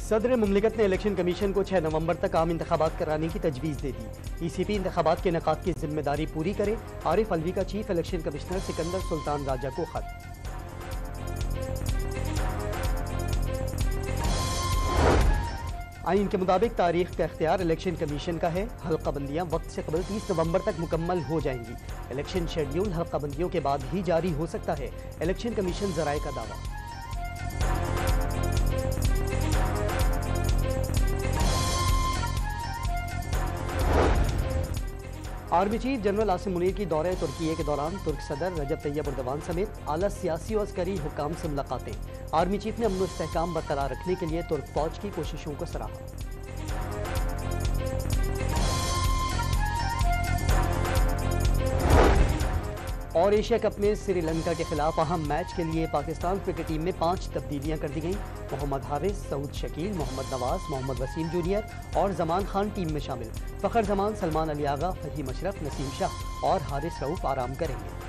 सदर मुमलिकत ने election commission को 6 नवंबर तक आम इंतखाबात कराने की तजवीज़ दे दी। ECP इंतखाबात के इनेकाद की जिम्मेदारी पूरी करे। आरिफ अलवी का chief election commissioner Sikandar Sultan Raja को खत। आइन के मुताबिक तारीख का इख्तियार इलेक्शन कमीशन का है। हल्का बंदियाँ वक्त से कबल 30 नवंबर तक मुकम्मल हो जाएंगी। इलेक्शन शेड्यूल हल्का बंदियों के बाद ही जारी हो सकता है। इलेक्शन कमीशन जराए का दावा। Army chief general Asim Munir की दौरे तुर्की के दौरान तुर्क सदर रजब तैयब एर्दोगान समेत आला सियासी और अस्करी हुक्काम से मुलाकातें। आर्मी चीफ ने अमन व इस्तेहकाम बरकरार रखने के लिए तुर्क फौज की कोशिशों को सराहा। और एशिया कप में श्रीलंका के खिलाफ अहम मैच के लिए पाकिस्तान क्रिकेट टीम में 5 तब्दीलियां कर दी गईं। मोहम्मद हारिस, सऊद शकील, मोहम्मद नवाज, मोहम्मद वसीम जूनियर और जमान खान टीम में शामिल। फखर जमान, सलमान अली आगा, फहीम अशरफ, नसीम शाह और हारिस रऊफ आराम करेंगे।